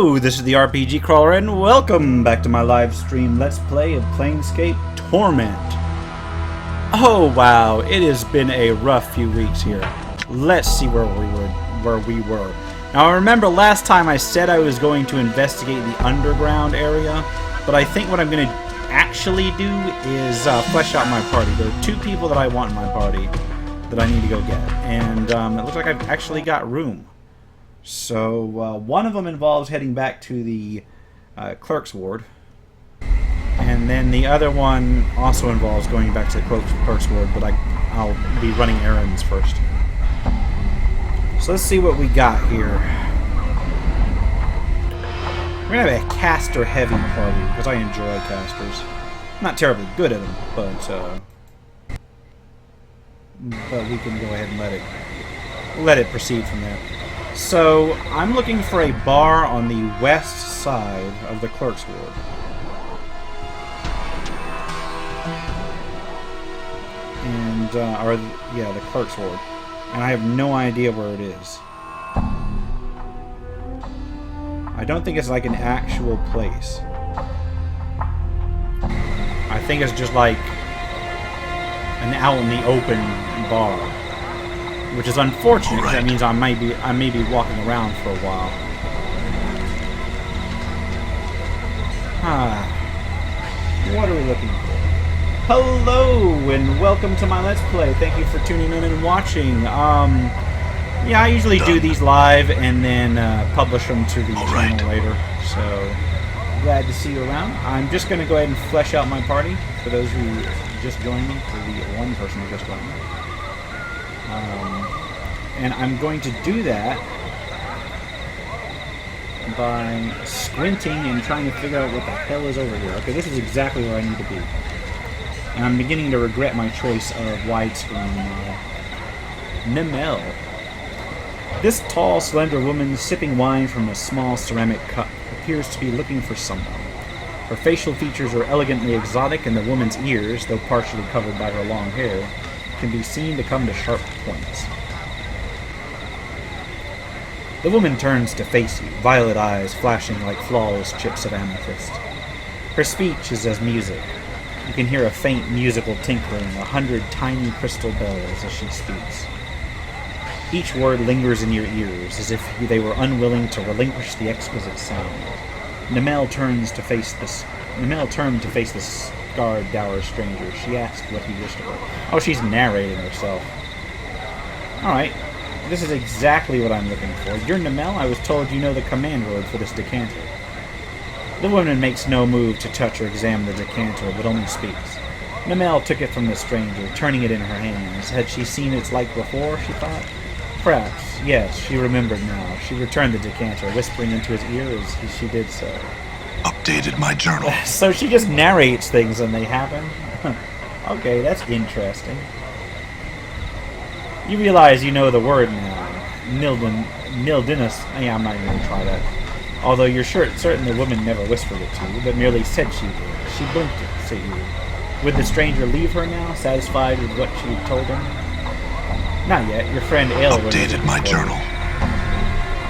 Hello, this is the RPG Crawler, and welcome back to my live stream Let's Play of Planescape Torment. Oh wow, it has been a rough few weeks here. Let's see where we were. Now I remember last time I said I was going to investigate the underground area, but I think what I'm going to actually do is flesh out my party. There are two people that I want in my party that I need to go get, and it looks like I've actually got room. So, one of them involves heading back to the clerk's ward. And then the other one also involves going back to the clerk's ward, but I'll be running errands first. So let's see what we got here. We're going to have a caster-heavy party, because I enjoy casters. I'm not terribly good at them, but we can go ahead and let it proceed from there. So, I'm looking for a bar on the west side of the clerk's ward. And, the clerk's ward. And I have no idea where it is. I don't think it's like an actual place. I think it's just like an out in the open bar. Which is unfortunate, because that means I may be walking around for a while. What are we looking for? Hello, and welcome to my Let's Play. Thank you for tuning in and watching. Yeah, I usually do these live and then publish them to the channel later. So, glad to see you around. I'm just going to go ahead and flesh out my party for those who just joined me, for the one person who just joined me. And I'm going to do that by squinting and trying to figure out what the hell is over here. Okay, this is exactly where I need to be. And I'm beginning to regret my choice of widescreen. Nemel. This tall, slender woman sipping wine from a small ceramic cup appears to be looking for someone. Her facial features are elegantly exotic, and the woman's ears, though partially covered by her long hair, can be seen to come to sharp points. The woman turns to face you, violet eyes flashing like flawless chips of amethyst. Her speech is as music. You can hear a faint musical tinkling, 100 tiny crystal bells as she speaks. Each word lingers in your ears, as if they were unwilling to relinquish the exquisite sound. Nemel turned to face the scarred, dour stranger. She asked what he wished of her. Oh, she's narrating herself. Alright, this is exactly what I'm looking for. You're Nemel? I was told you know the command word for this decanter. The woman makes no move to touch or examine the decanter, but only speaks. Nemel took it from the stranger, turning it in her hands. Had she seen its like before, she thought? Perhaps. Yes, she remembered now. She returned the decanter, whispering into his ear as she did so. Updated my journal. So she just narrates things and they happen? Okay, that's interesting. You realize you know the word now. Nildinus. Yeah, I'm not even going to try that. Although you're certain the woman never whispered it to you, but merely said she did. She blinked at you. Would the stranger leave her now, satisfied with what she had told him? Not yet. Your friend Ale updated my journal.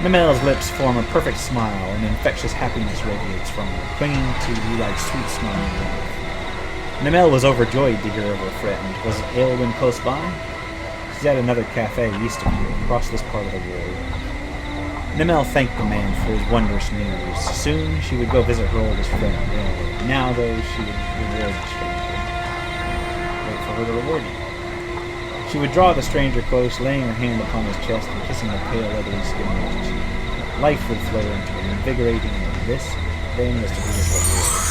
Nemel's lips form a perfect smile, and infectious happiness radiates from her, clinging to you like sweet smelling warmth. Nemel was overjoyed to hear of her friend. Was Aelwyn close by? She's at another cafe east of here, across this part of the world. Nemel thanked the man for his wondrous news. Soon she would go visit her oldest friend, Aelwyn. Now, though, she would reward the stranger. Wait for her to reward you. She would draw the stranger close, laying her hand upon his chest and kissing the pale, leathery skin on his cheek. Life would flow into him, invigorating him. This, then, was to be his reward.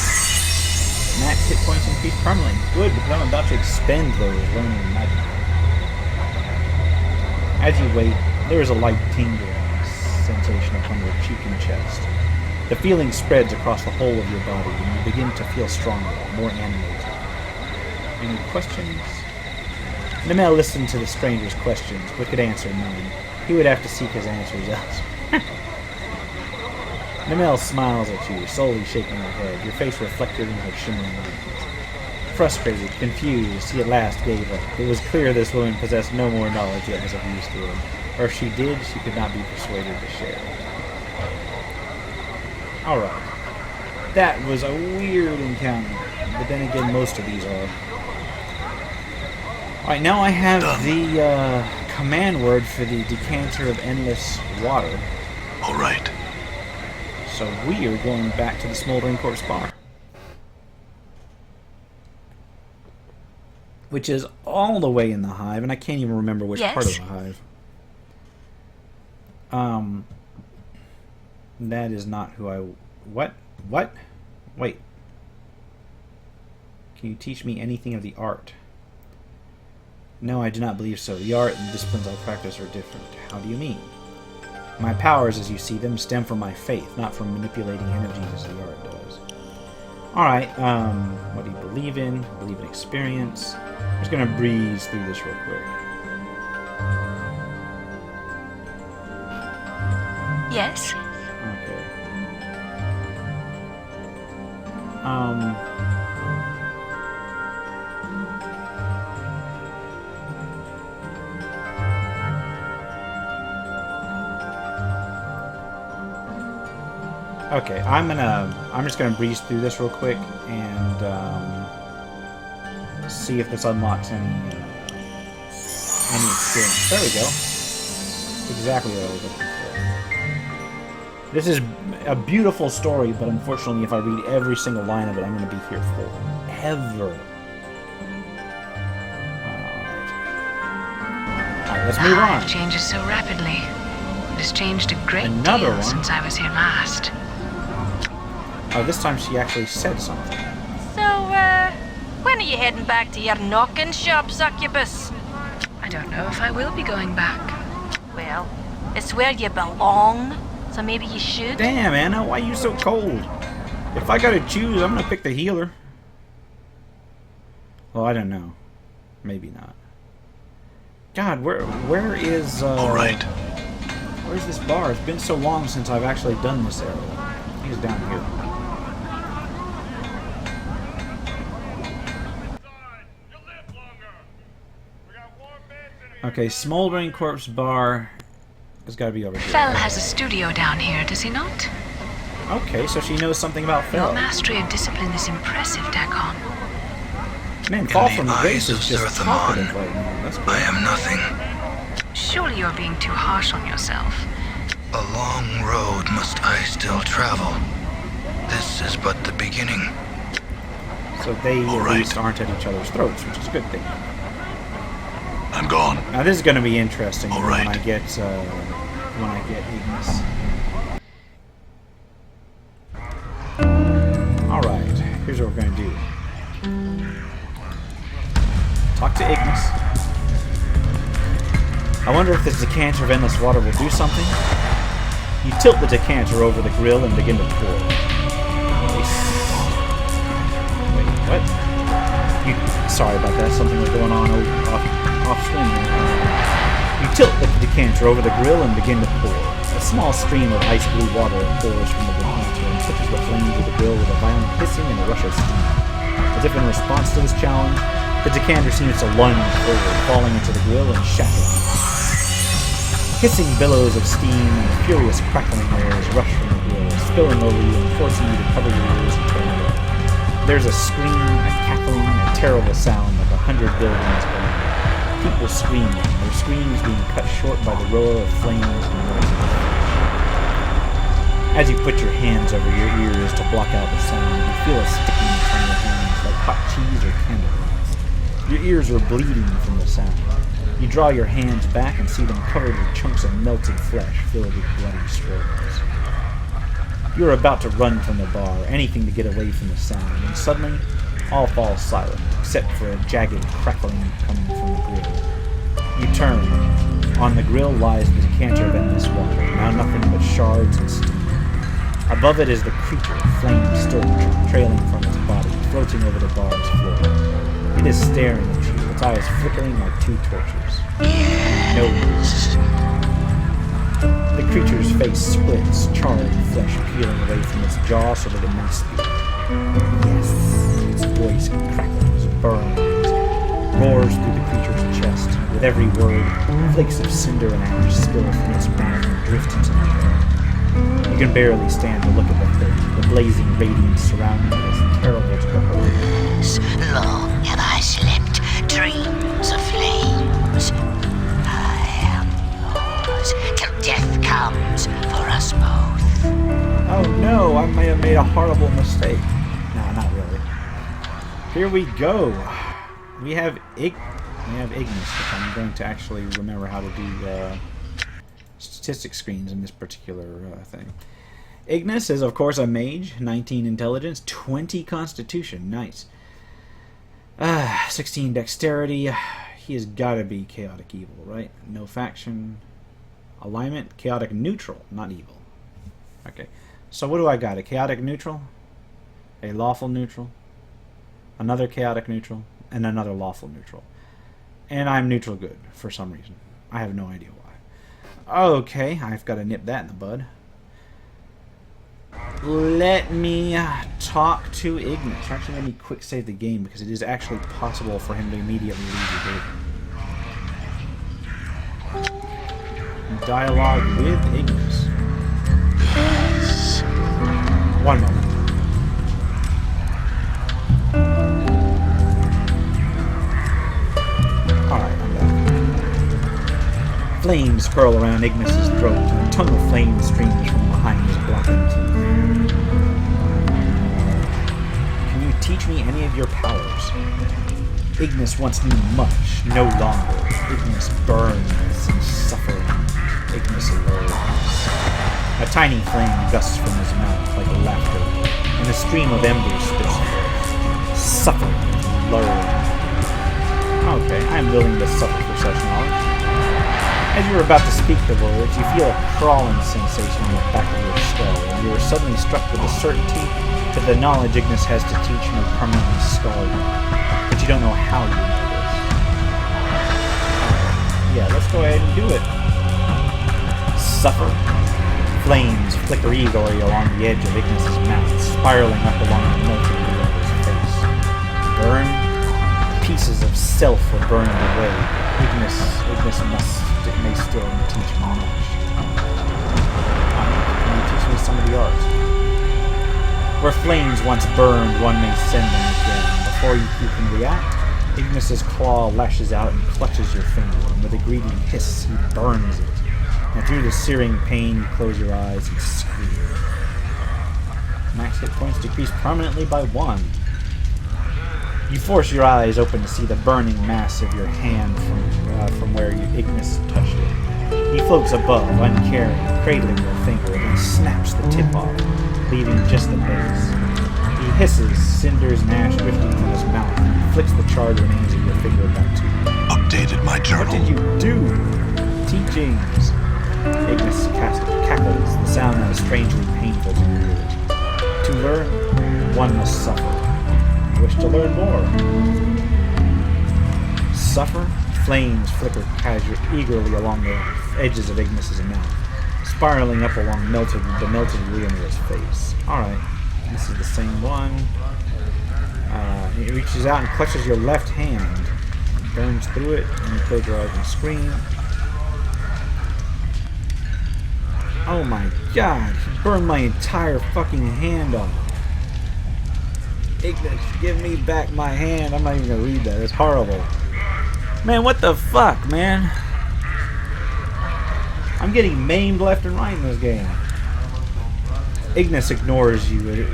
Max hit points increase permanently. Good, because I'm about to expend those, learning magic. As you wait, there is a light tingling sensation upon your cheek and chest. The feeling spreads across the whole of your body, and you begin to feel stronger, more animated. Any questions? Nemel listened to the stranger's questions, but could answer none. He would have to seek his answers elsewhere. Nemel smiles at you, slowly shaking her head, your face reflected in her shimmering eyes. Frustrated, confused, he at last gave up. It was clear this woman possessed no more knowledge that was of use to him, or if she did, she could not be persuaded to share. Alright. That was a weird encounter. But then again, most of these are. Alright, now I have the command word for the decanter of endless water. Alright. So we are going back to the Smoldering Corpse Bar. Which is all the way in the hive, and I can't even remember which part of the hive. That is not who I... What? What? Wait. Can you teach me anything of the art? No, I do not believe so. The art and disciplines I practice are different. How do you mean? My powers, as you see them, stem from my faith, not from manipulating energies as the art does. Alright, what do you believe in? Believe in experience. I'm just gonna breeze through this real quick. Yes? Okay. Okay, I'm just gonna breeze through this real quick and see if this unlocks any experience. There we go. That's exactly what I was looking for. This is a beautiful story, but unfortunately, if I read every single line of it, I'm gonna be here forever. Alright, let's move on. It changes so rapidly. It has changed a great Another deal one? since I was here last. Oh, this time she actually said something. So, when are you heading back to your knocking shop, succubus? I don't know if I will be going back. Well, it's where you belong, so maybe you should. Damn, Anna, why are you so cold? If I gotta choose, I'm gonna pick the healer. Well, I don't know. Maybe not. God, where is, Alright. where's this bar? It's been so long since I've actually done this area. I think it's down here. Okay, Smoldering Corpse Bar has got to be over here. Fell has a studio down here, does he not? Okay, so she knows something about Your Fel. mastery of discipline is impressive, Dakon. Man, Fall In from the the Grace eyes is of just Zerthamon, talkative right now. That's I cool. am nothing. Surely you're being too harsh on yourself. A long road must I still travel. This is but the beginning. So they All at right. least aren't at each other's throats, which is a good thing. I'm gone. Now this is going to be interesting All when right. I get Ignis. All right, here's what we're going to do. Talk to Ignis. I wonder if this decanter of endless water will do something. You tilt the decanter over the grill and begin to pour. Wait, what? Sorry about that. Something was going on off screen there. You tilt the decanter over the grill and begin to pour. A small stream of ice blue water pours from the decanter and touches the flames of the grill with a violent hissing and a rush of steam. As if in response to this challenge, the decanter seems to lunge forward, falling into the grill and shattering. Hissing billows of steam and furious crackling airs rush from the grill, spilling over you and forcing you to cover your ears and turn away. There's a scream, a cackling, a terrible sound like 100 buildings burning. People screaming, their screams being cut short by the roar of flames and noises. As you put your hands over your ears to block out the sound, you feel a stickiness on your hands like hot cheese or candle wax. Your ears are bleeding from the sound. You draw your hands back and see them covered with chunks of melted flesh filled with bloody streams. You are about to run from the bar, anything to get away from the sound, and suddenly, all falls silent, except for a jagged crackling coming from the grill. You turn. On the grill lies the decanter of endless water, now nothing but shards and steam. Above it is the creature, flame still trailing from its body, floating over the bar's floor. It is staring at you, its eyes flickering like two torches. Yes. The creature's face splits, charred flesh peeling away from its jaw so that it may speak. Yes. Its voice crackles, burns, roars through the creature's chest. With every word, flakes of cinder and ash spill from its mouth and drift into the air. can barely stand to look at the thing, the blazing radiance surrounding it is terrible to behold. Long have I slept dreams of flames. I am yours till death comes for us both. Oh no, I may have made a horrible mistake. No, not really. Here we go. We have Ignis, which I'm going to actually remember how to do statistic screens in this particular thing. Ignis is, of course, a mage, 19 intelligence, 20 constitution. Nice. 16 dexterity. He has got to be chaotic evil, right? No faction. Alignment, chaotic neutral, not evil. Okay. So what do I got? A chaotic neutral? A lawful neutral? Another chaotic neutral? And another lawful neutral. And I'm neutral good, for some reason. I have no idea why. Okay, I've got to nip that in the bud. Let me talk to Ignis. Actually, let me quick save the game, because it is actually possible for him to immediately leave the game. Dialogue with Ignis. One moment. Alright, I'm back. Flames curl around Ignis' throat, and a tongue of flame streams from behind his blocking teeth. Can you teach me any of your powers? Ignis once knew much, no longer. Ignis burns and suffering. Ignis alludes. A tiny flame gusts from his mouth like laughter, and a stream of embers spits forth. Suffering, luring. Okay, I am willing to suffer for such knowledge. As you are about to speak the words, you feel a crawling sensation in the back of your skull, and you are suddenly struck with the certainty that the knowledge Ignis has to teach may permanently scar you. But you don't know how you know this. Yeah, let's go ahead and do it. Suffer. Flames flicker eagerly along the edge of Ignis' mouth, spiraling up along the melted wheel of his face. Burn? Pieces of self are burned away. Ignis may still teach me much. Can you teach me some of the art? Where flames once burned, one may send them again. Before you can react, Ignis' claw lashes out and clutches your finger, and with a greedy hiss, he burns it. And through the searing pain, you close your eyes and scream. Max hit points decrease permanently by 1. You force your eyes open to see the burning mass of your hand from where Ignis touched it. He floats above, uncaring, cradling your finger, and then snaps the tip off, leaving just the base. He hisses, cinders and ash drifting from his mouth, and he flicks the charred remains of your finger back to you. Updated my journal. What did you do? Teachings. Ignis cackles, the sound that is strangely painful to your ears. To learn, one must suffer. I wish to learn more. Suffer? Flames flicker eagerly along the edges of Ignis' mouth, spiraling up along the melted wheel near his face. Alright, this is the same one. He reaches out and clutches your left hand. Burns through it, and you close your eyes and scream. Oh my god, he burned my entire fucking hand off. Ignis, give me back my hand. I'm not even gonna read that, it's horrible. Man, what the fuck, man? I'm getting maimed left and right in this game. Ignis ignores you.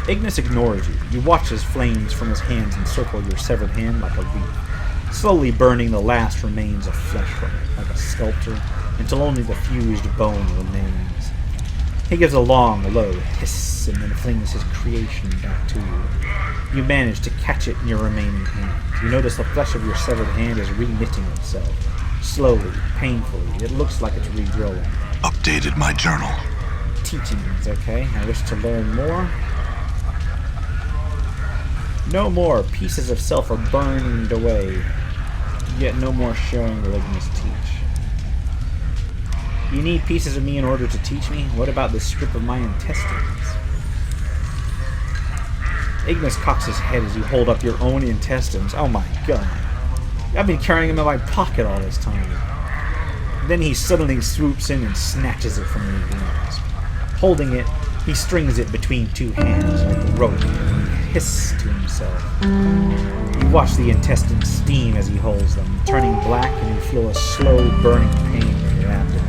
Ignis ignores you. You watch as flames from his hands encircle your severed hand like a wreath, slowly burning the last remains of flesh from it, like a sculptor, until only the fused bone remains. He gives a long, low hiss and then flings his creation back to you. You manage to catch it in your remaining hand. You notice the flesh of your severed hand is reknitting itself. Slowly, painfully, it looks like it's regrowing. Updated my journal. Teachings, okay? I wish to learn more. No more. Pieces of self are burned away. Yet no more sharing will Ignis teach. You need pieces of me in order to teach me? What about this strip of my intestines? Ignis cocks his head as you hold up your own intestines. Oh my god. I've been carrying them in my pocket all this time. Then he suddenly swoops in and snatches it from your hands. Holding it, he strings it between two hands like a rope and he hisses to himself. You watch the intestines steam as he holds them, turning black, and you feel a slow burning pain in your abdomen.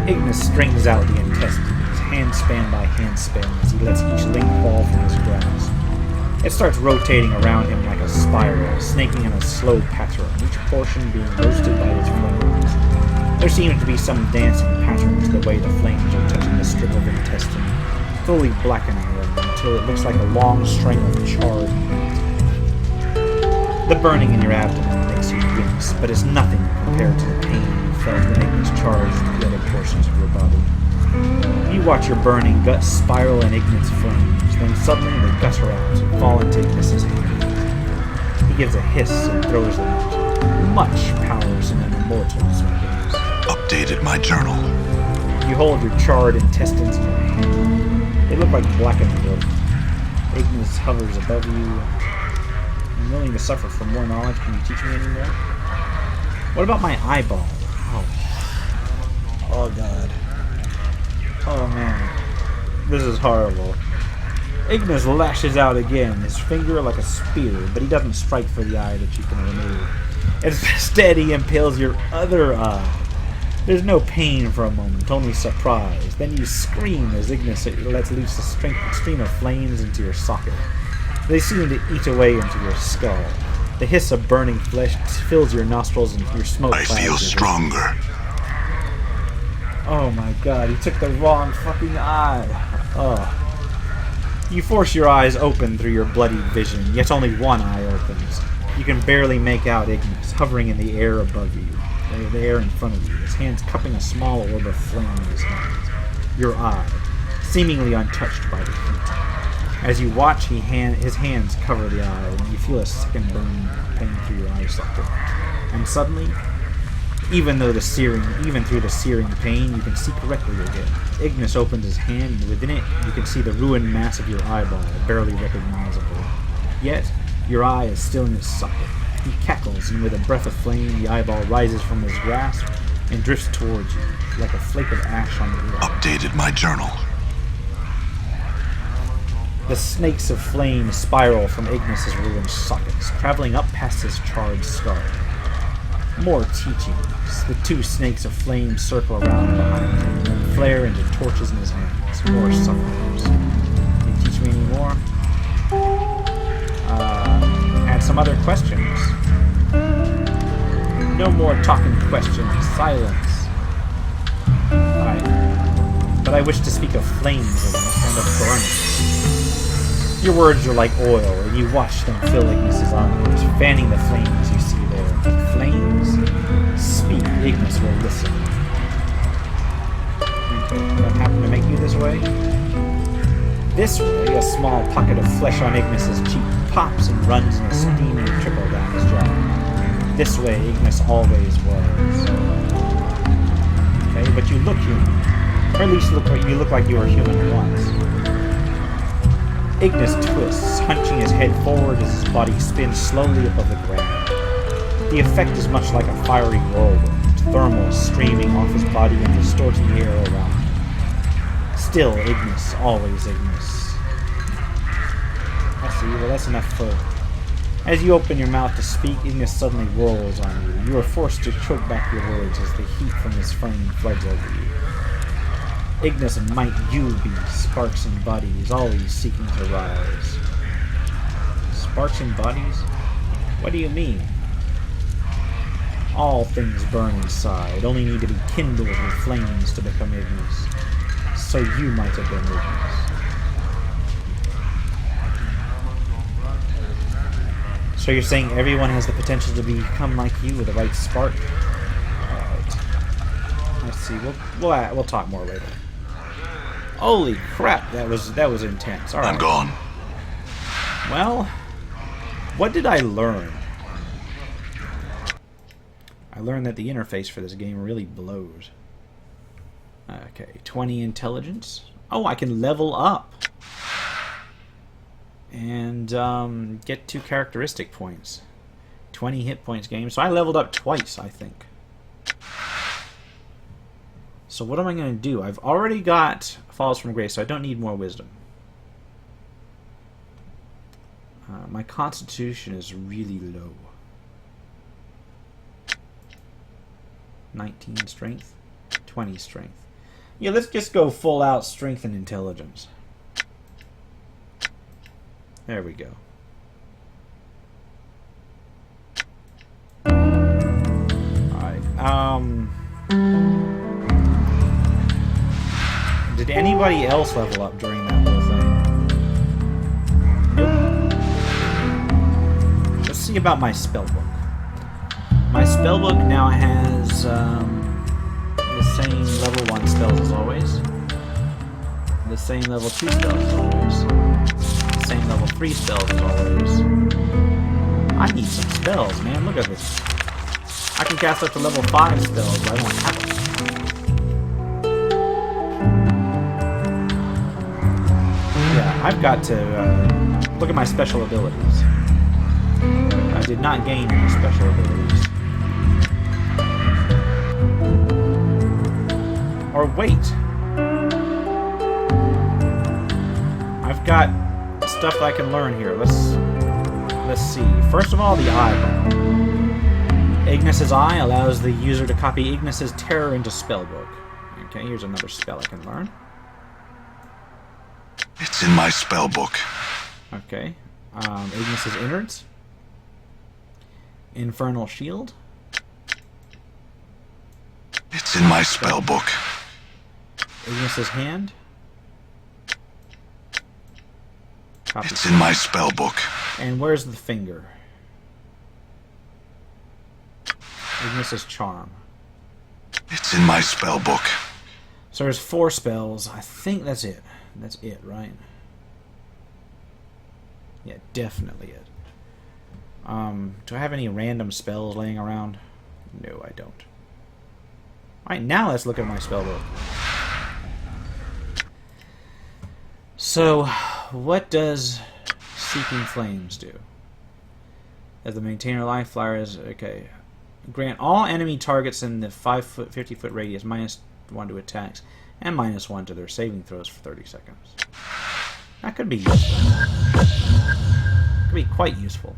Ignis strings out the intestines, handspan by handspan, as he lets each link fall from his grasp. It starts rotating around him like a spiral, snaking in a slow pattern, each portion being roasted by its flames. There seems to be some dancing pattern to the way the flames are touching the strip of intestine, fully blackening them until it looks like a long string of charred meat. The burning in your abdomen makes you wince, but it's nothing compared to the pain you felt when Ignis charged the other portions of your body. You watch your burning guts spiral in Ignis flames, then suddenly they gutter out and fall into Ignis's hands. He gives a hiss and throws them out. Much powers in an immortal's weapons. Updated my journal. You hold your charred intestines in your hand. They look like blackened rope. Ignis hovers above you. I'm willing to suffer for more knowledge. Can you teach me any more? What about my eyeball? Oh god. Oh man. This is horrible. Ignis lashes out again, his finger like a spear, but he doesn't strike for the eye that you can remove. Instead, he impales your other eye. There's no pain for a moment, only surprise. Then you scream as Ignis lets loose a stream of flames into your socket. They seem to eat away into your skull. The hiss of burning flesh fills your nostrils and your smoke I clouds feel stronger. Oh my god, he took the wrong fucking eye. Oh. You force your eyes open through your bloody vision, yet only one eye opens. You can barely make out Ignis, hovering in the air above you, the air in front of you, his hands cupping a small orb of flame in his hands. Your eye, seemingly untouched by the heat. As you watch, his hands cover the eye, and you feel a second burning pain through your eye socket. And suddenly, even through the searing pain, you can see correctly again. Ignis opens his hand, and within it, you can see the ruined mass of your eyeball, barely recognizable. Yet, your eye is still in its socket. He cackles, and with a breath of flame, the eyeball rises from his grasp and drifts towards you, like a flake of ash on the ground. Updated my journal. The snakes of flame spiral from Ignis's ruined sockets, traveling up past his charred skull. More teachings. The two snakes of flame circle around behind him, and then flare into torches in his hands. More sufferers. Can you teach me any more? Add some other questions. No more talking questions. Silence. But I wish to speak of flames and of burning. Your words are like oil, and you watch them fill Ignis's arms, fanning the flames you see there. Flames? Speak, Ignis will listen. What happened to make you this way? This way, a small pocket of flesh on Ignis's cheek pops and runs in a steaming trickle down his jaw. This way, Ignis always was. Okay, but you look human. Or at least you look like you were human once. Ignis twists, hunching his head forward as his body spins slowly above the ground. The effect is much like a fiery whirlwind, thermal streaming off his body and distorting the air around him. Still Ignis, always Ignis. I see, well that's enough for... As you open your mouth to speak, Ignis suddenly whirls on you. You are forced to choke back your words as the heat from his flame floods over you. Ignis, might you be sparks and bodies, always seeking to rise. Sparks and bodies? What do you mean? All things burn inside, only need to be kindled with flames to become Ignis. So you might have been Ignis. So you're saying everyone has the potential to become like you with the right spark? Alright. Let's see, we'll talk more later. Holy crap, that was intense. All right. I'm gone. Well, what did I learn? I learned that the interface for this game really blows. Okay, 20 intelligence. Oh, I can level up. And get 2 characteristic points. 20 hit points game. So I leveled up twice, I think. So what am I going to do? I've already got Falls from Grace, so I don't need more wisdom. My constitution is really low. 19 strength, 20 strength. Yeah, let's just go full out strength and intelligence. There we go. Alright, did anybody else level up during that whole thing? Nope. Let's see about my spellbook. My spellbook now has the same level 1 spells as always, the same level 2 spells as always, the same level 3 spells as always. I need some spells, man. Look at this. I can cast up to level 5 spells, but I don't have them. Yeah, I've got to look at my special abilities. I did not gain any special abilities. Or wait. I've got stuff that I can learn here. Let's see. First of all, the eyebrow. Ignis's Eye allows the user to copy Ignis's Terror into Spellbook. Okay, here's another spell I can learn. It's in my spellbook. Okay. Ignis's Innards. Infernal Shield. It's in my spellbook. Ignis's Hand. Copy. It's in my spellbook. And where's the finger? Ignis's Charm. It's in my spellbook. So there's 4 spells. I think that's it. That's it, right? Yeah, definitely it. Do I have any random spells laying around? No, I don't. Alright, now let's look at my spellbook. So, what does Seeking Flames do? As the maintainer life flyer is... Okay. Grant all enemy targets in the 50-foot radius -1 to attacks and -1 to their saving throws for 30 seconds. That could be useful. Could be quite useful.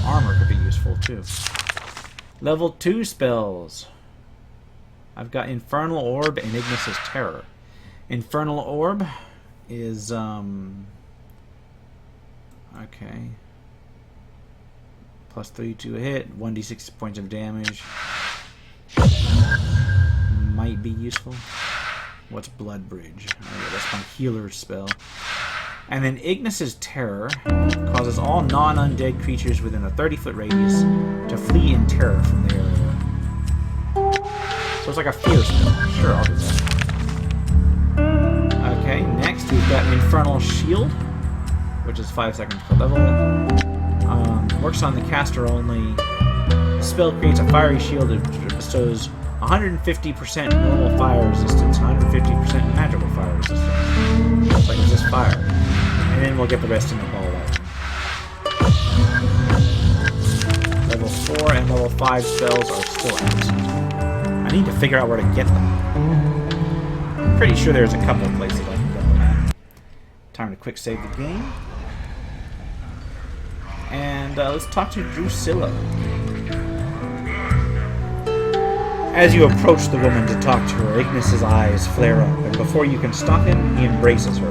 Armor could be useful too. Level 2 spells. I've got Infernal Orb and Ignis's Terror. Infernal Orb is okay. +3 to a hit, 1d6 points of damage. Might be useful. What's Blood Bridge? Oh yeah, that's my healer's spell. And then Ignis's Terror causes all non-undead creatures within a 30-foot radius to flee in terror from the area. So it's like a fear spell. Sure, I'll do that. Okay, next we've got Infernal Shield, which is 5 seconds per level. Works on the caster only. The spell creates a fiery shield that bestows 150% normal fire resistance, 150% magical fire resistance. It's like it's just fire. And then we'll get the rest in the ball lightning. Level 4 and level 5 spells are still absent. I need to figure out where to get them. I'm pretty sure there's a couple of places I can get them at. Time to quick save the game. And let's talk to Drusilla. As you approach the woman to talk to her, Ignis's eyes flare up, and before you can stop him, he embraces her.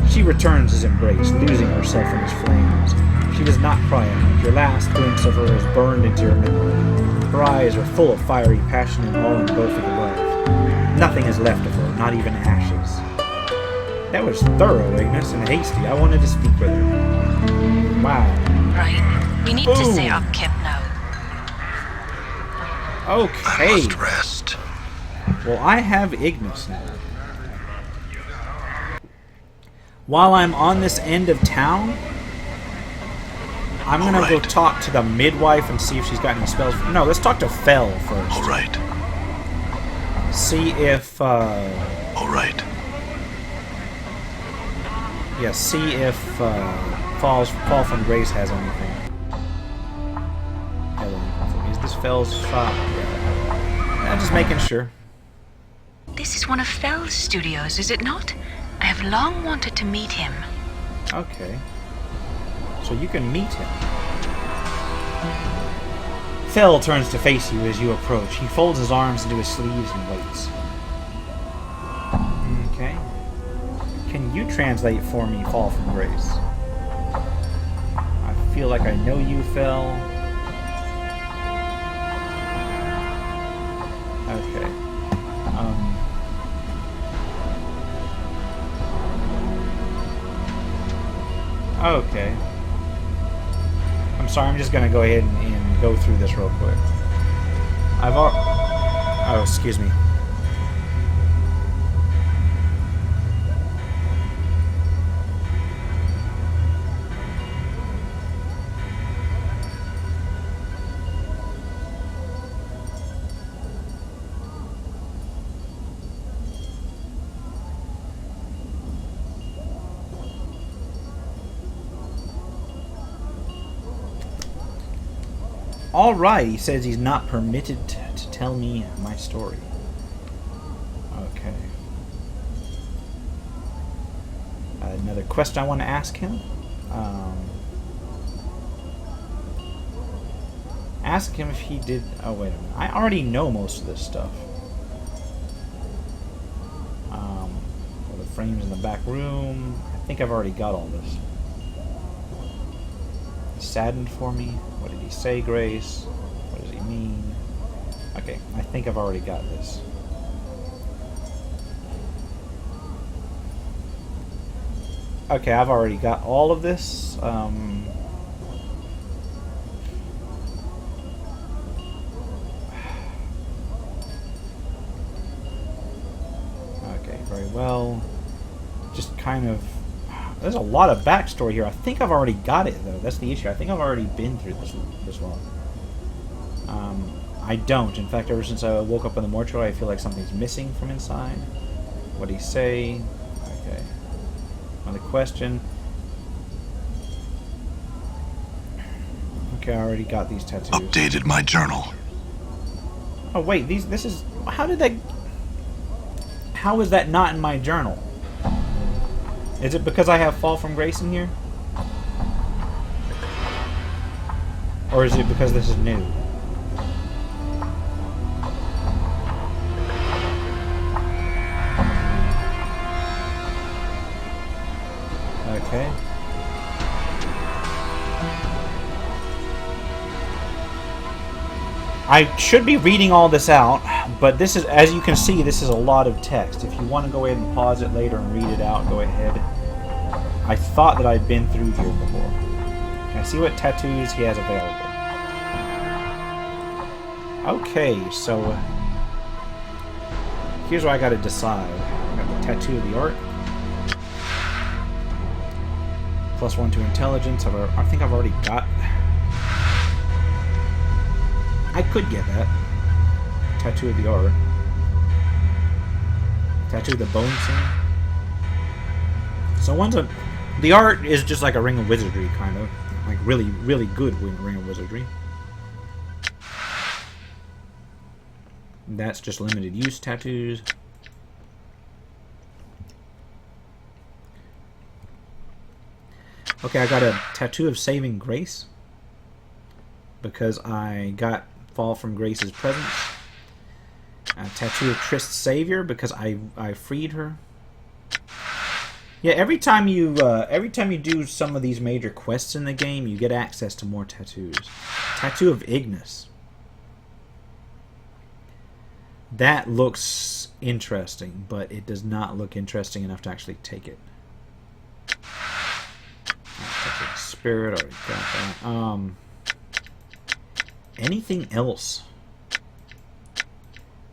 She returns his embrace, losing herself in his flames. She does not cry out. Your last glimpse of her is burned into your memory. Her eyes are full of fiery passion and all engulfing love. Nothing is left of her, not even ashes. That was thorough, Ignis, and hasty. I wanted to speak with her. Wow. Right. We need to stay upkept now. Okay. I must rest. Well, I have Ignis now. While I'm on this end of town, I'm gonna go talk to the midwife and see if she's got any spells. No, let's talk to Fel first. All right. See if. All right. Yeah, see if Fall from Grace has anything. Is this Fel's shop? Yeah. Just making sure. This is one of Fell's studios, is it not? I have long wanted to meet him. Okay. So you can meet him. Fell turns to face you as you approach. He folds his arms into his sleeves and waits. Okay. Can you translate for me Fall from Grace? I feel like I know you, Fell. Okay. Okay. I'm sorry, I'm just gonna go ahead and go through this real quick. Oh, excuse me. Alright, he says he's not permitted to tell me my story. Okay. Another question I want to ask him. Ask him if he did... Oh, wait a minute. I already know most of this stuff. The frames in the back room. I think I've already got all this. Saddened for me? What did he say, Grace? What does he mean? Okay, I think I've already got this. Okay, I've already got all of this. Okay, very well. Just kind of... There's a lot of backstory here. I think I've already got it, though. That's the issue. I think I've already been through this long. I don't. In fact, ever since I woke up in the mortuary, I feel like something's missing from inside. What'd he say? Okay. Another question. Okay, I already got these tattoos. Updated my journal. Oh, wait. This is... How did that... How is that not in my journal? Is it because I have Fall from Grace in here? Or is it because this is new? Okay. I should be reading all this out, but this is, as you can see, this is a lot of text. If you want to go ahead and pause it later and read it out, go ahead. I thought that I'd been through here before. Can I see what tattoos he has available? Okay, so here's what I gotta decide. I got the Tattoo of the Art. +1 to intelligence. I think I've already got... I could get that. Tattoo of the Art. Tattoo of the Bone Singer. So one's a... The art is just like a Ring of Wizardry, kind of. Like really, really good Ring of Wizardry. That's just limited use tattoos. Okay, I got a Tattoo of Saving Grace. Because I got Fall from Grace's presence. A Tattoo of Trist's Savior, because I freed her. Yeah, every time you do some of these major quests in the game, you get access to more tattoos. Tattoo of Ignis. That looks interesting, but it does not look interesting enough to actually take it. Tattoo of Spirit, already got that. Anything else?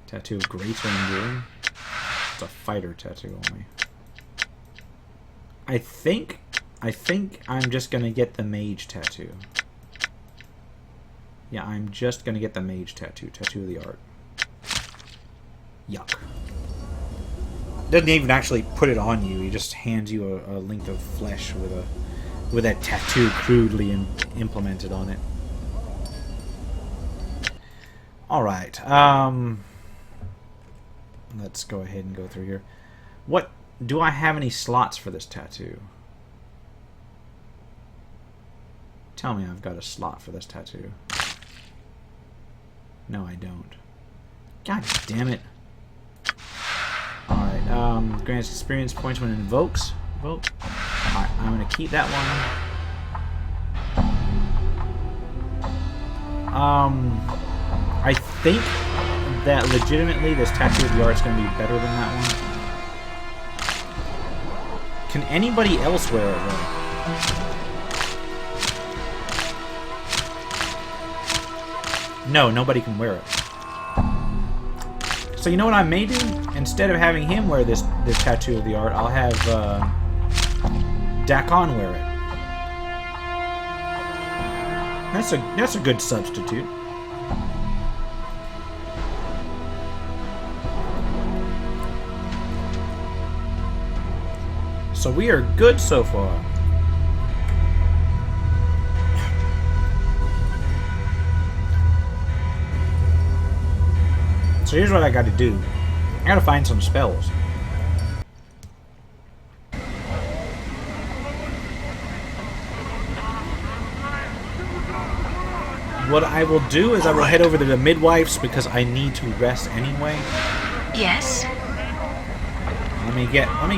Tattoo of Great or Enduring. It's a fighter tattoo only. I think I'm just gonna get the Mage tattoo. Yeah, I'm just gonna get the Mage tattoo. Tattoo of the Art. Yuck. Doesn't even actually put it on you. He just hands you a length of flesh with a tattoo crudely implemented on it. All right. let's go ahead and go through here. What do I have any slots for this tattoo? Tell me I've got a slot for this tattoo. No, I don't. God damn it. Alright, grants experience points when it invokes. Vote. Alright, I'm gonna keep that one. I think that legitimately this tattoo of the art's gonna be better than that one. Can anybody else wear it though? No, nobody can wear it. So you know what I may do? Instead of having him wear this tattoo of the art, I'll have Dakon wear it. That's a good substitute. So we are good so far. So here's what I gotta do. I gotta find some spells. What I will do is I will head over to the midwives because I need to rest anyway. Yes? Let me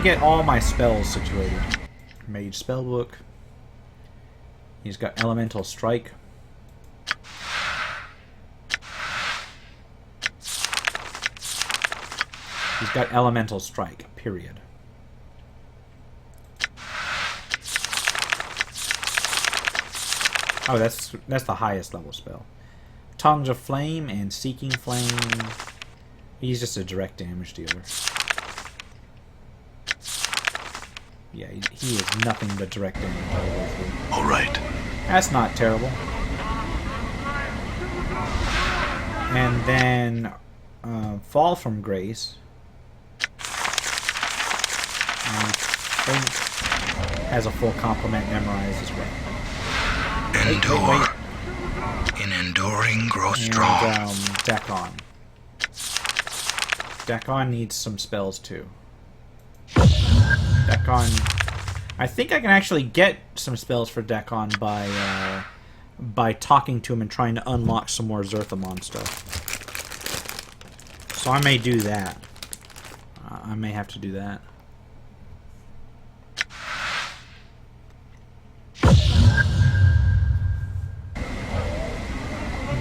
get all my spells situated. Mage spellbook. He's got elemental strike. He's got elemental strike, period. Oh, that's the highest level spell. Tongues of Flame and Seeking Flame. He's just a direct damage dealer. Yeah, he is nothing but direct damage all the way through. Alright. That's not terrible. And then Fall from Grace. I think has a full complement memorized as well. Endure. In enduring, grow strong. And Dakon. Dakon needs some spells too. Dakon. I think I can actually get some spells for Dakon by talking to him and trying to unlock some more Zerthamon stuff. So I may do that. I may have to do that.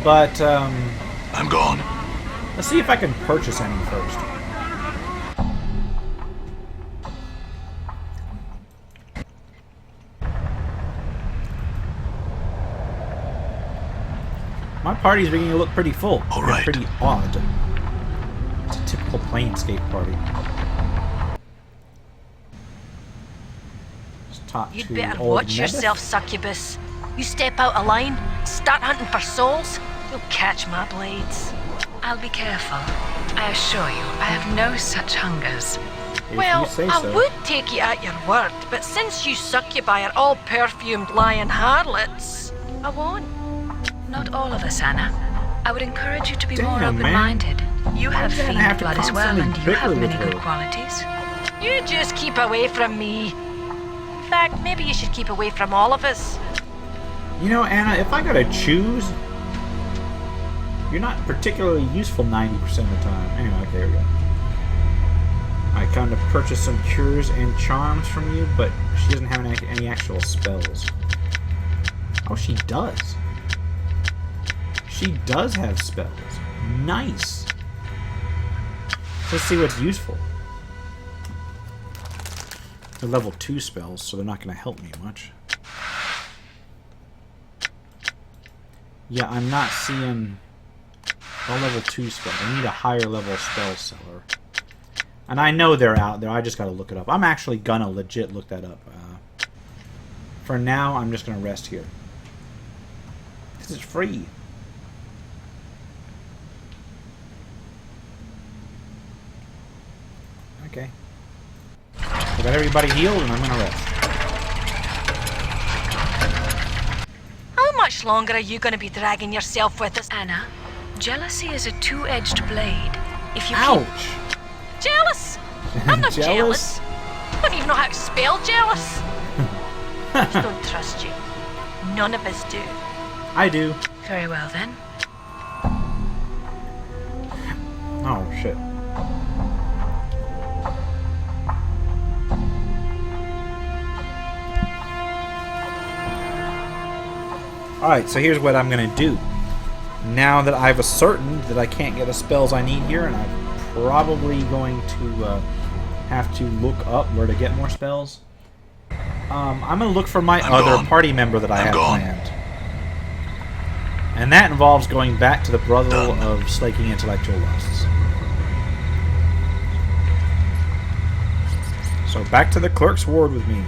But, I'm gone. let's see if I can purchase any first. My party's beginning to look pretty full. All right. Pretty odd. It's a typical Planescape party. Let's talk You'd to better old watch Nebeth. yourself, succubus. You step out of line, start hunting for souls, you'll catch my blades. I'll be careful. I assure you, I have no such hungers. If Well, you say I so. would take you at your word, but since you succubi are all perfumed lying harlots, I won't. Not all of us, Anna. I would encourage you to be more Damn, man. open-minded. You have Why do I fiend have to blood as well, constantly and you bicker have with many her? good qualities. You just keep away from me. In fact, maybe you should keep away from all of us. You know, Anna, if I gotta choose, you're not particularly useful 90% of the time. Anyway, okay, here we go. I kind of purchased some cures and charms from you, but she doesn't have any actual spells. Oh, she does. She does have spells. Nice. Let's see what's useful. They're level 2 spells, so they're not going to help me much. Yeah, I'm not seeing a level 2 spell. I need a higher level spell seller. And I know they're out there. I just got to look it up. I'm actually going to legit look that up. For now, I'm just going to rest here. This is free. Okay. I got everybody healed, and I'm going to rest. How much longer are you going to be dragging yourself with us? Anna, jealousy is a two-edged blade. If you keep... Ouch! Jealous? I'm not jealous. I don't even know how to spell jealous. I just don't trust you. None of us do. I do. Very well then. Oh, shit. Alright, so here's what I'm going to do. Now that I've ascertained that I can't get the spells I need here, and I'm probably going to have to look up where to get more spells, I'm going to look for my other party member that I have planned. And that involves going back to the brothel of slaking intellectual lusts. So back to the clerk's ward with me.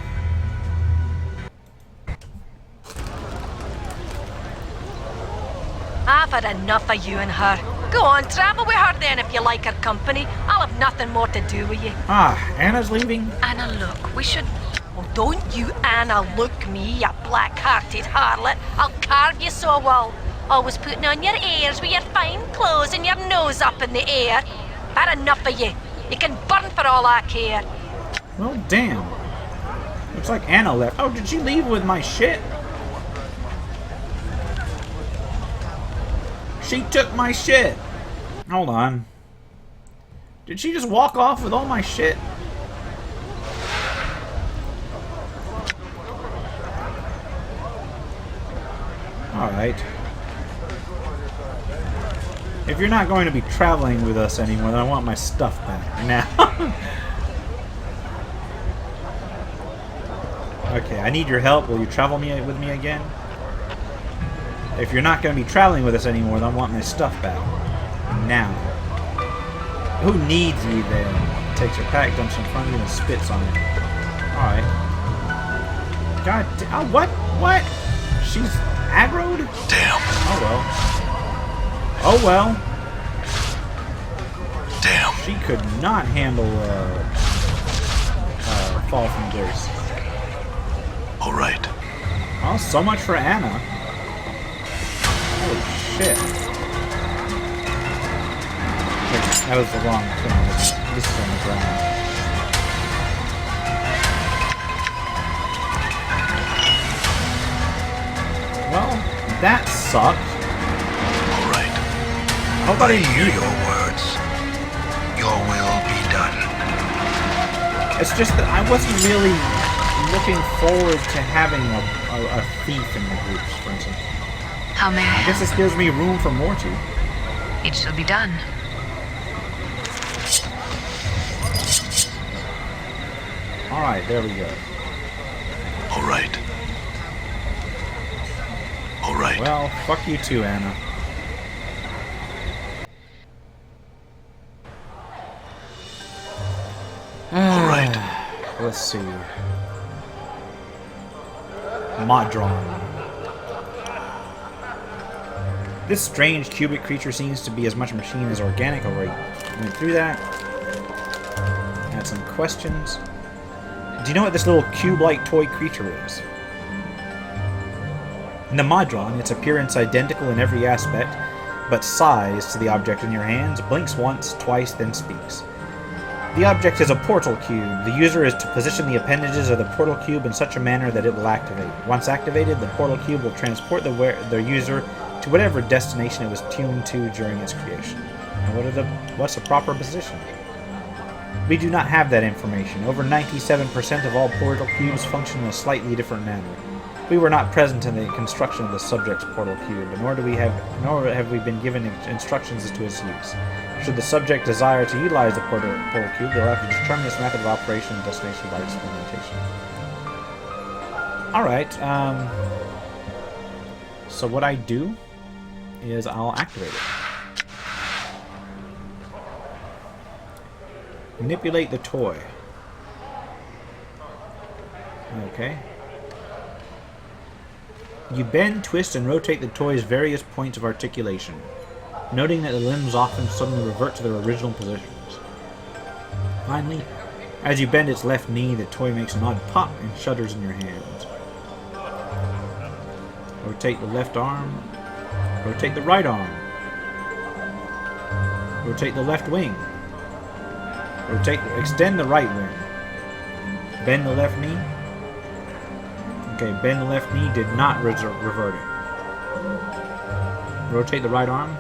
I've had enough of you and her. Go on, travel with her then if you like her company. I'll have nothing more to do with you. Ah, Anna's leaving? Anna, look, we should... Well, don't you Anna look me, you black-hearted harlot. I'll carve you so I will. Always putting on your airs with your fine clothes and your nose up in the air. Had enough of you. You can burn for all I care. Well, damn. Looks like Anna left. Oh, did she leave with my shit? She took my shit. Hold on. Did she just walk off with all my shit? Alright. If you're not going to be traveling with us anymore, then I want my stuff back now. Okay, I need your help. Will you travel with me again? If you're not going to be traveling with us anymore, then I want my stuff back. Now. Who needs you then? Takes your pack, dumps in front of you, and spits on it. Alright. God damn. Oh, what? What? She's aggroed? Damn. Oh well. Oh well. Damn. She could not handle fall from grace. All right. Well, so much for Anna. Holy shit. Wait, that was the wrong thing. This is on the ground. Well, that sucked. All right. I hope I didn't hear need your it. words. Your will be done. It's just that I wasn't really looking forward to having a thief in the groups, for instance. How may I I guess this gives me room for more to. It shall be done. Alright, there we go. All right. All right. Well, fuck you too, Anna. All right. Let's see. Modron. This strange cubic creature seems to be as much a machine as organic. Already went through that. Had some questions. Do you know what this little cube-like toy creature is? Namadron, its appearance identical in every aspect, but size to the object in your hands, blinks once, twice, then speaks. The object is a portal cube. The user is to position the appendages of the portal cube in such a manner that it will activate. Once activated, the portal cube will transport the user to whatever destination it was tuned to during its creation. And what's the proper position? We do not have that information. Over 97% of all portal cubes function in a slightly different manner. We were not present in the construction of the subject's portal cube, nor have we been given instructions as to its use. Should the subject desire to utilize the portal cube, they'll have to determine its method of operation and destination by experimentation. Alright, so what I do is I'll activate it. Manipulate the toy. Okay. You bend, twist, and rotate the toy's various points of articulation, noting that the limbs often suddenly revert to their original positions. Finally, as you bend its left knee, the toy makes an odd pop and shudders in your hands. Rotate the left arm. Rotate the right arm. Rotate the left wing. Extend the right wing. Bend the left knee. Okay, bend the left knee. Did not revert it. Rotate the right arm.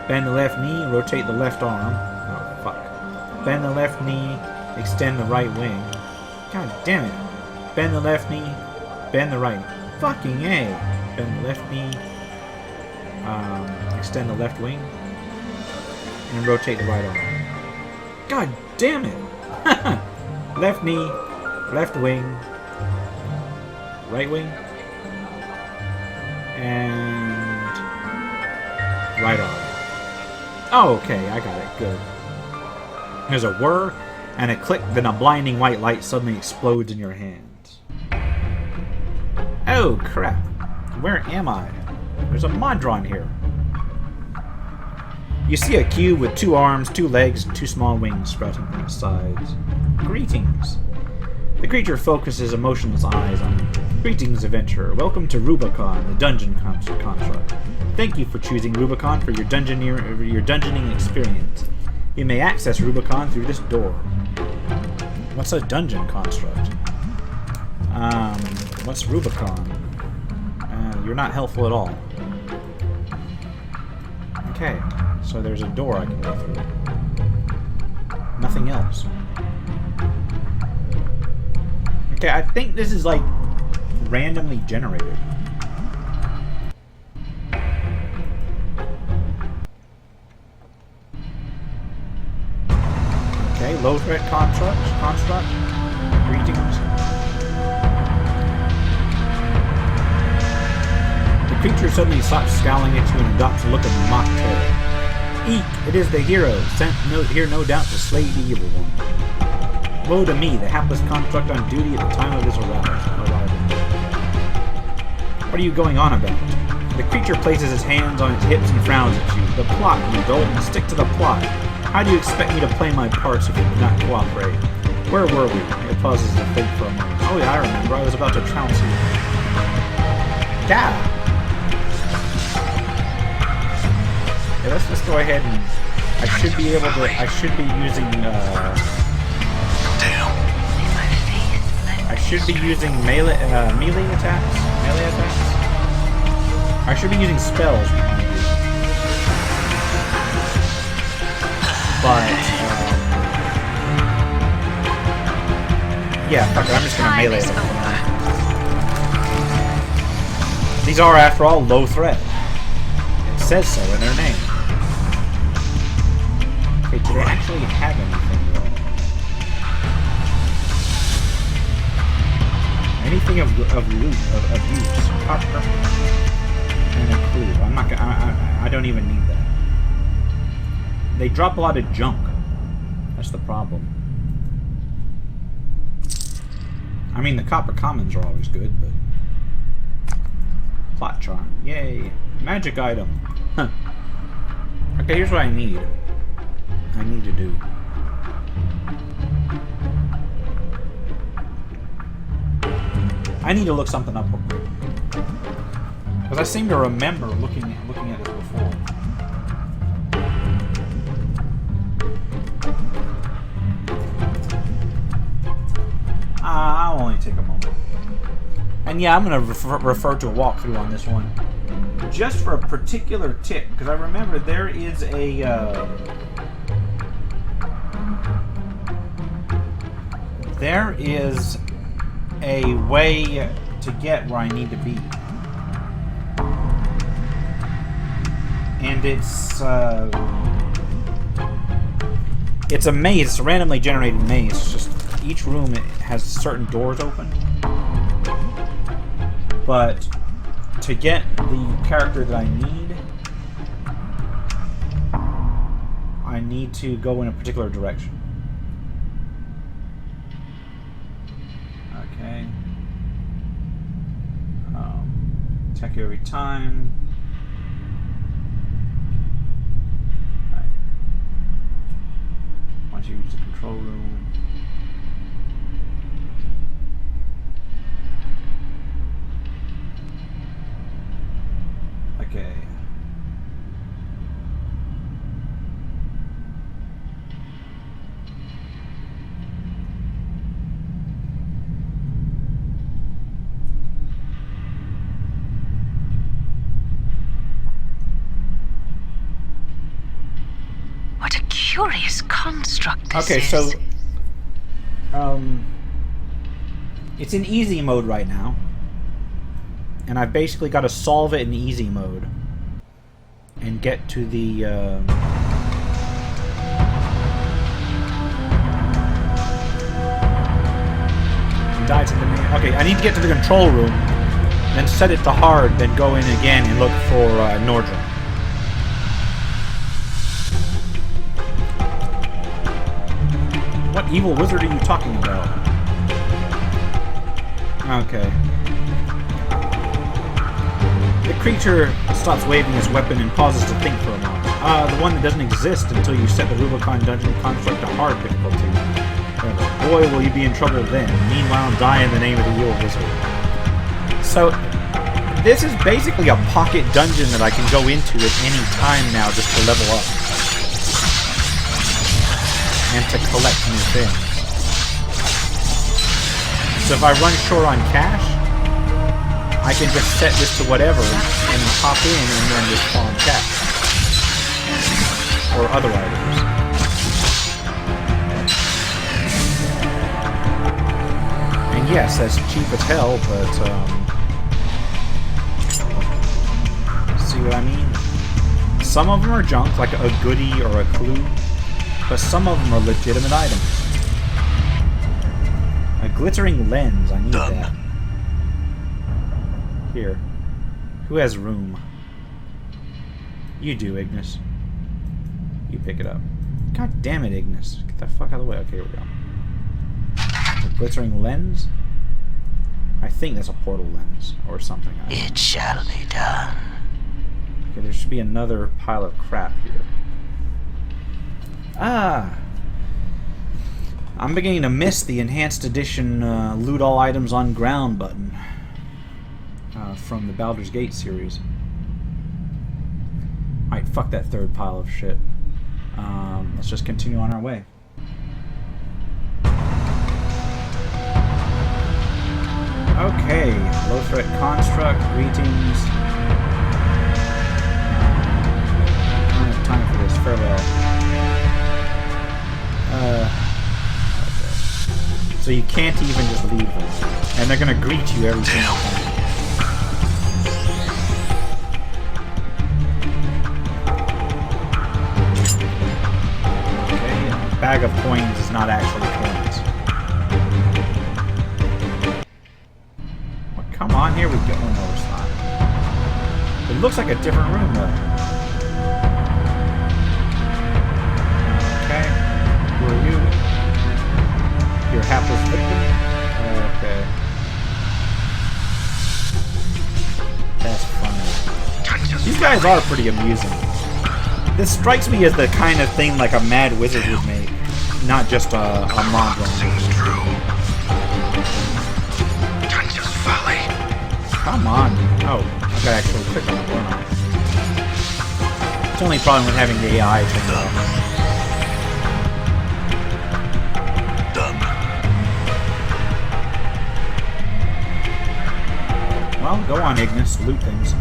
Bend the left knee. Rotate the left arm. Oh, fuck. Bend the left knee. Extend the right wing. God damn it. Bend the left knee. Bend the right. Fucking A. Bend the left knee. Extend the left wing. And rotate the right arm. God damn it. Left knee. Left wing. Right wing. And right arm. Oh, okay. I got it. Good. There's a whir and a click, then a blinding white light suddenly explodes in your hands. Oh, crap. Where am I? There's a Modron here. You see a cube with 2 arms, 2 legs, and 2 small wings sprouting from its sides. Greetings. The creature focuses emotionless eyes on you. Greetings, adventurer. Welcome to Rubicon, the dungeon construct. Thank you for choosing Rubicon for your dungeoning experience. You may access Rubicon through this door. What's a dungeon construct? What's Rubicon? You're not helpful at all. Okay, so there's a door I can go through. Nothing else. Okay, I think this is like randomly generated. Okay, low threat construct. Greetings. The creature suddenly stops scowling at you and adopts a look of mock terror. Eek! It is the hero, sent here no doubt to slay the evil one. Woe to me, the hapless construct on duty at the time of his arrival. What are you going on about? The creature places his hands on its hips and frowns at you. The plot, you dolt. Stick to the plot. How do you expect me to play my parts if you do not cooperate? Where were we? It pauses to think for a moment. Oh yeah, I remember. I was about to trounce you. Yeah. Okay, let's just go ahead and... I should be able to... I should be using... I should be using melee attacks. Melee attacks. I should be using spells. But yeah, fuck it, I'm just gonna melee them. These are, after all, low threat. It says so in their name. Okay, do they actually have anything though? Anything of use. Copper and a clue. I'm not gonna. I don't even need that. They drop a lot of junk. That's the problem. I mean, the copper commons are always good, but plot charm. Yay! Magic item. Huh. Okay, here's what I need. I need to do. I need to look something up real quick. Because I seem to remember looking at this before. I'll only take a moment. And yeah, I'm going to refer to a walkthrough on this one. Just for a particular tip, because I remember there is a... there is a way to get where I need to be. And it's a maze. It's a randomly generated maze. It's just each room has certain doors open. But to get the character that I need to go in a particular direction. Okay. Attack you every time. Right. Once you use the control room. Okay. curious construct this Okay, is. so it's in easy mode right now, and I've basically got to solve it in easy mode and get to the okay, I need to get to the control room, then set it to hard, then go in again and look for Nordrum. What evil wizard are you talking about? Okay. The creature stops waving his weapon and pauses to think for a moment. The one that doesn't exist until you set the Rubicon Dungeon construct to hard difficulty. Boy, will you be in trouble then. Meanwhile, die in the name of the evil wizard. So, this is basically a pocket dungeon that I can go into at any time now just to level up. And to collect new things. So if I run short on cash, I can just set this to whatever and hop in and then just farm cash. Or other items. And yes, that's cheap as hell, but see what I mean? Some of them are junk, like a goodie or a clue, but some of them are legitimate items. A glittering lens, I need that. Here. Who has room? You do, Ignis. You pick it up. God damn it, Ignis. Get the fuck out of the way. Okay, here we go. A glittering lens? I think that's a portal lens or something. It shall be done. Okay, there should be another pile of crap here. Ah! I'm beginning to miss the enhanced edition loot all items on ground button from the Baldur's Gate series. Alright, fuck that third pile of shit. Let's just continue on our way. Okay, low threat construct, greetings. I don't have time for this, farewell. Okay. So you can't even just leave them. And they're gonna greet you every single time. Okay, a bag of coins is not actually coins. Well, come on, here we go. Oh, no, it's not. It looks like a different room, though. Okay. Who are you? Your hapless victim? Okay. That's funny. These guys are pretty amusing. This strikes me as the kind of thing like a mad wizard would make, not just a mongrel. Seems true. Just folly. Come on. Oh, I gotta actually click on it, don't I? It's the only problem with having the AI turned off. Well, go on, Ignis. Loot things.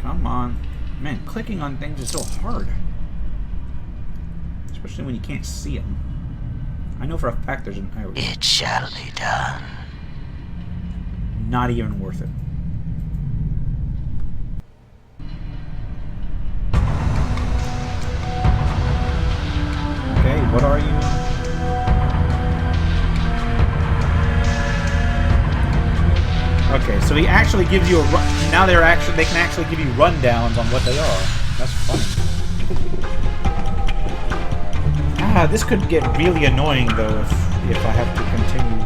Come on. Man, clicking on things is so hard. Especially when you can't see them. I know for a fact there's an... It shall be done. Not even worth it. Okay, what are you? Okay, so he actually gives you a run. Now they can actually give you rundowns on what they are. That's funny. This could get really annoying though if I have to continue.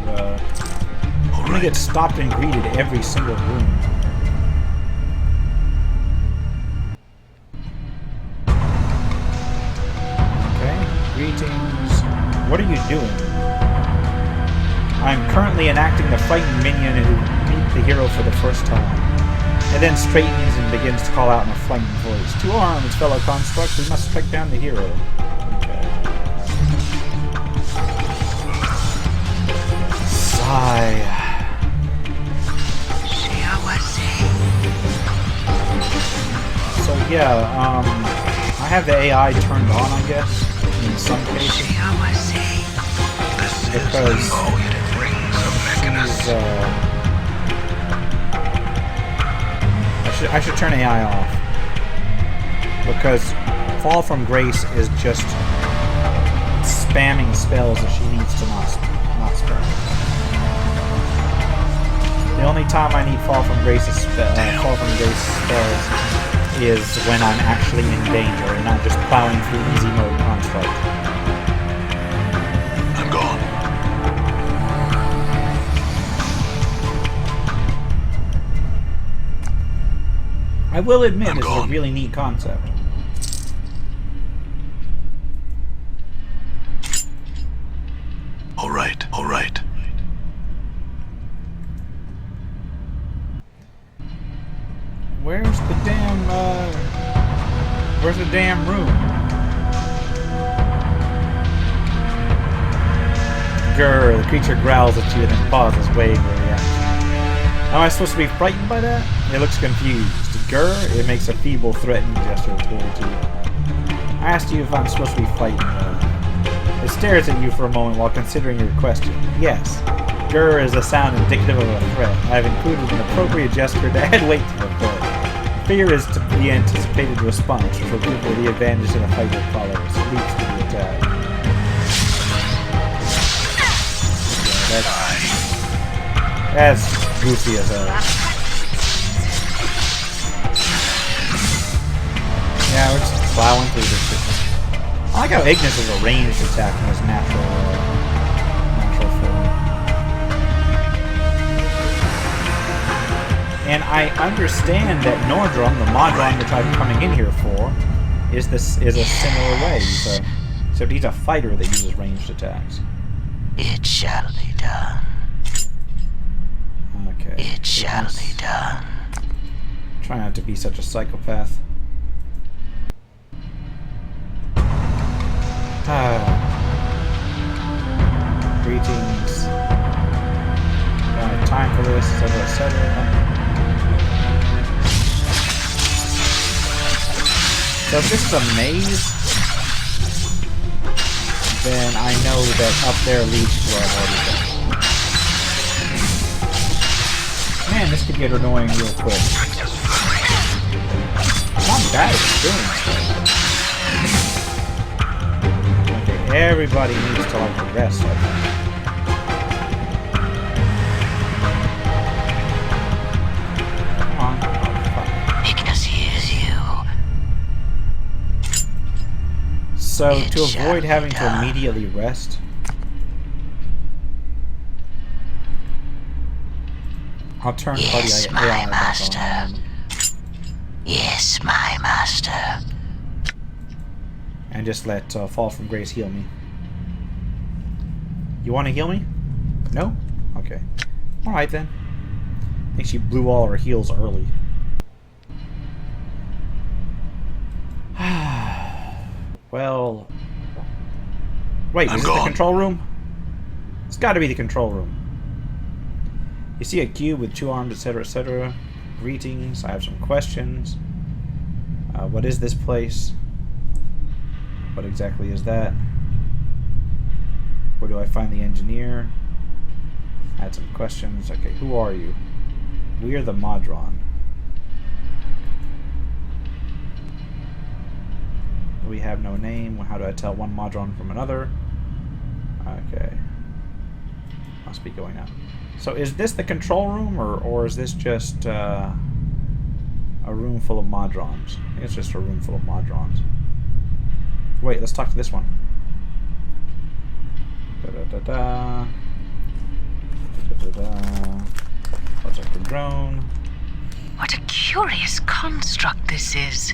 I'm gonna get stopped and greeted every single room. Okay, greetings. What are you doing? I'm currently enacting the frightened minion who meet the hero for the first time. And then straightens and begins to call out in a frightened voice. To arms, fellow constructs, we must strike down the hero. Okay. Sigh. So yeah, I have the AI turned on, I guess, in some cases. Because I should turn AI off. Because Fall from Grace is just spamming spells that she needs to not spell. The only time I need Fall from Grace spells is when I'm actually in danger and not just plowing through easy mode construct. I'm gone. I will admit this is a really neat concept. All right, all right. Where's the damn room? Grr, the creature growls at you and then pauses, waiting for a reaction. Am I supposed to be frightened by that? It looks confused. Grr, it makes a feeble, threatening gesture towards you. I asked you if I'm supposed to be frightened. It stares at you for a moment while considering your question. Yes. Grr is a sound indicative of a threat. I have included an appropriate gesture to add weight to the threat. Fear is to be anticipated response, which will give her the advantage in a fight that follows. It leads to the attack. That's goofy as hell. Yeah, we're just plowing through this shit. I like how Ignis is a ranged attack in his natural form. And I understand that Nordrum, the Modron which I'm coming in here for, is a similar way. Except he's a fighter that uses ranged attacks. It shall be done. Okay. It shall be done. Try not to be such a psychopath. Greetings. Don't have time for this, etc., etc. So if this is a maze, then I know that up there leads to where I've already been. Man, this could get annoying real quick. Not bad experience. Okay, everybody needs to like rest, I think. Come on. Oh, fuck. Ignis hears you. So, to avoid having to immediately rest, I'll turn party Yes, AI my back master. on. Yes, my master. And just let Fall from Grace heal me. You want to heal me? No? Okay. Alright then. I think she blew all her heals early. Well... Wait, is this the control room? It's gotta be the control room. You see a cube with 2 arms, etc., etc. Greetings, I have some questions. What is this place? What exactly is that? Where do I find the engineer? I had some questions. Okay, who are you? We are the Modron. We have no name. How do I tell one Modron from another? Okay. Must be going up. So is this the control room, or is this just a room full of Modrons? I think it's just a room full of Modrons. Wait, let's talk to this one. Da-da-da-da. Da-da-da-da. What's up the drone? What a curious construct this is.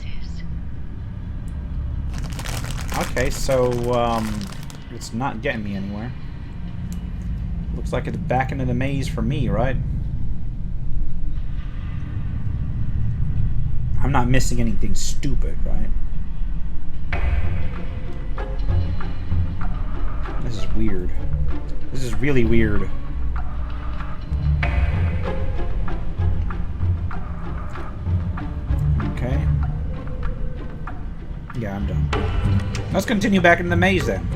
Okay, so, it's not getting me anywhere. Looks like it's back into the maze for me, right? I'm not missing anything stupid, right? This is weird. This is really weird. Okay. Yeah, I'm done. Let's continue back in the maze then.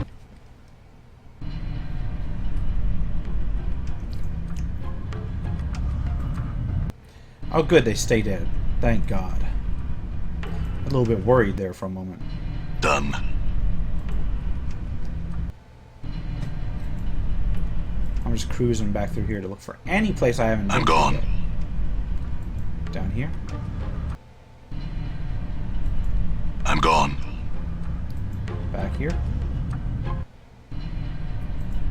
Oh good, they stay dead. Thank God. A little bit worried there for a moment. Done. I'm just cruising back through here to look for any place I haven't been. I'm gone. Yet. Down here. I'm gone. Back here. I'm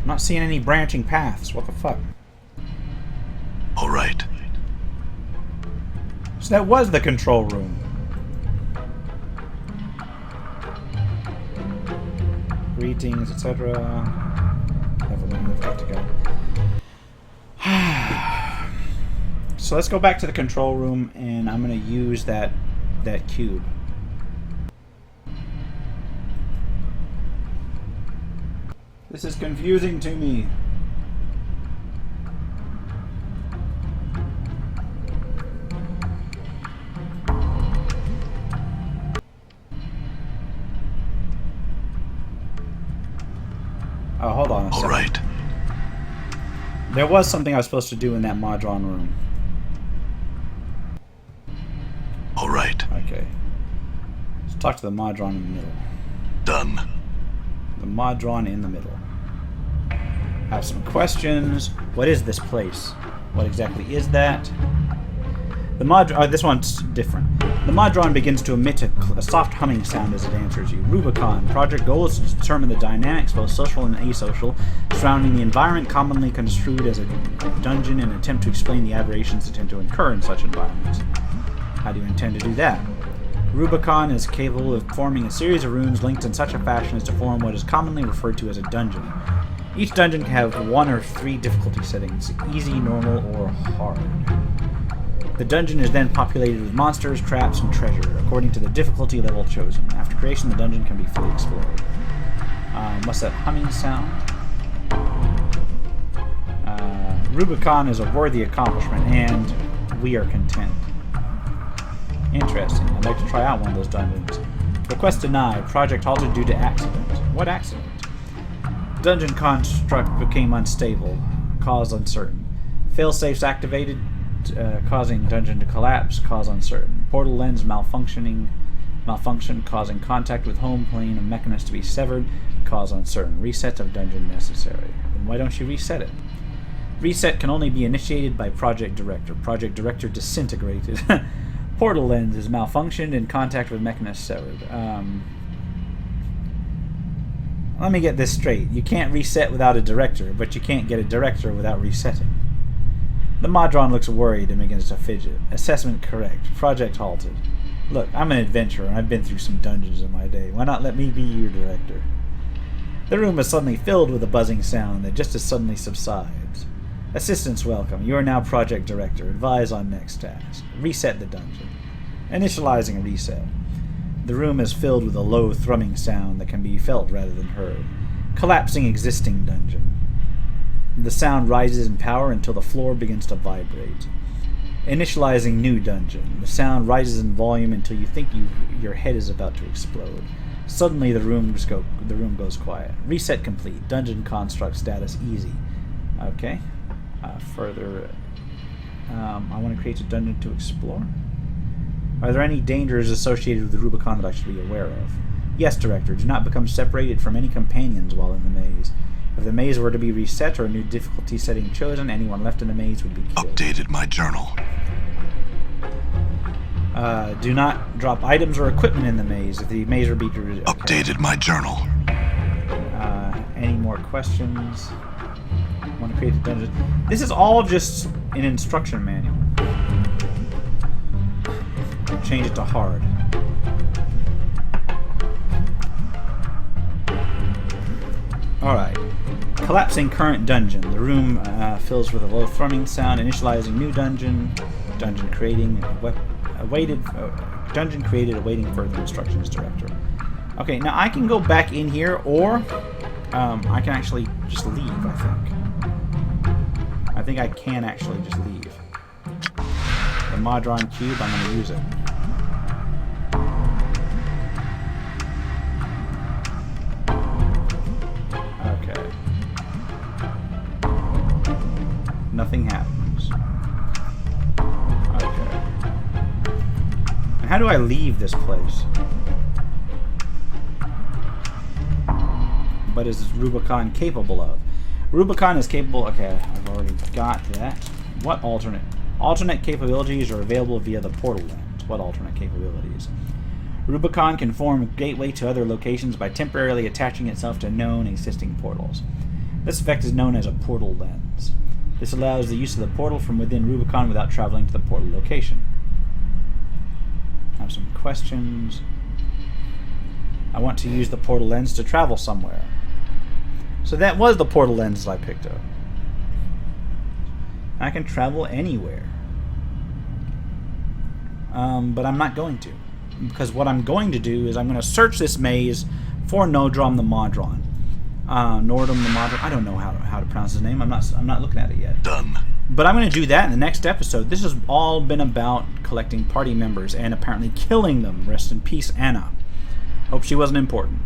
not seeing any branching paths. What the fuck? All right. So that was the control room. Greetings, etc. Never mind, we've got to go. So let's go back to the control room, and I'm going to use that cube. This is confusing to me. Oh, hold on a second. All right. There was something I was supposed to do in that Modron room. All right. Okay. Let's talk to the Modron in the middle. Done. The Modron in the middle. Have some questions. What is this place? What exactly is that? The Modron... this one's different. The Modron begins to emit a soft humming sound as it answers you. Rubicon. Project goal is to determine the dynamics, both social and asocial, surrounding the environment commonly construed as a dungeon and attempt to explain the aberrations that tend to occur in such environments. How do you intend to do that? Rubicon is capable of forming a series of runes linked in such a fashion as to form what is commonly referred to as a dungeon. Each dungeon can have 1 or 3 difficulty settings, easy, normal, or hard. The dungeon is then populated with monsters, traps, and treasure, according to the difficulty level chosen. After creation, the dungeon can be fully explored. What's that humming sound? Rubicon is a worthy accomplishment, and we are content. Interesting. I'd like to try out one of those dungeons. Request denied. Project halted due to accident. What accident? Dungeon construct became unstable. Cause uncertain. Failsafes activated, causing dungeon to collapse. Cause uncertain. Portal lens malfunction, causing contact with home plane and mechanist to be severed. Cause uncertain. Reset of dungeon necessary. Then why don't you reset it? Reset can only be initiated by Project Director. Project Director disintegrated. Portal lens is malfunctioned and contact with mechanist severed. Let me get this straight. You can't reset without a director, but you can't get a director without resetting. The Modron looks worried and begins to fidget. Assessment correct. Project halted. Look, I'm an adventurer and I've been through some dungeons in my day. Why not let me be your director? The room is suddenly filled with a buzzing sound that just as suddenly subsides. Assistants welcome. You are now Project Director. Advise on next task. Reset the dungeon. Initializing reset. The room is filled with a low thrumming sound that can be felt rather than heard. Collapsing existing dungeon. The sound rises in power until the floor begins to vibrate. Initializing new dungeon. The sound rises in volume until you think your head is about to explode. Suddenly the room goes quiet. Reset complete. Dungeon construct status easy. Okay. Further, I want to create a dungeon to explore. Are there any dangers associated with the Rubicon that I should be aware of? Yes, Director. Do not become separated from any companions while in the maze. If the maze were to be reset or a new difficulty setting chosen, anyone left in the maze would be killed. Updated my journal. Do not drop items or equipment in the maze. If the maze were to be... Okay. Updated my journal. Any more questions? Want to create a dungeon? This is all just an instruction manual. Change it to hard. Alright. Collapsing current dungeon. The room fills with a low thrumming sound. Initializing new dungeon. Dungeon creating. Dungeon created. Awaiting further instructions, Director. Okay, now I can go back in here, or I can actually just leave, I think. I think I can actually just leave. The Modron cube, I'm going to use it. Nothing happens. Okay. And how do I leave this place? What is Rubicon capable of? Rubicon is capable... Okay, I've already got that. What alternate? Alternate capabilities are available via the portal lens. What alternate capabilities? Rubicon can form a gateway to other locations by temporarily attaching itself to known existing portals. This effect is known as a portal lens. This allows the use of the portal from within Rubicon without traveling to the portal location. I have some questions. I want to use the portal lens to travel somewhere. So that was the portal lens I picked up. I can travel anywhere. But I'm not going to. Because what I'm going to do is I'm going to search this maze for Nordrum the Modron. Nordrum the Modron. I don't know how to pronounce his name. I'm not looking at it yet. Done. But I'm going to do that in the next episode. This has all been about collecting party members and apparently killing them. Rest in peace, Anna. Hope she wasn't important.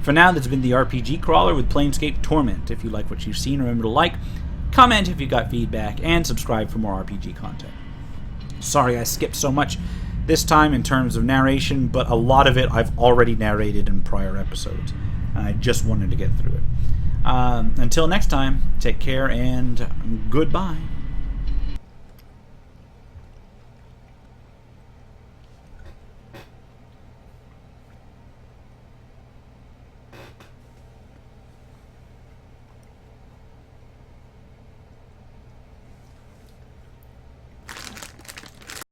For now, this has been the RPG Crawler with Planescape Torment. If you like what you've seen, remember to like, comment if you've got feedback, and subscribe for more RPG content. Sorry I skipped so much this time in terms of narration, but a lot of it I've already narrated in prior episodes, and I just wanted to get through it. Until next time, take care and goodbye.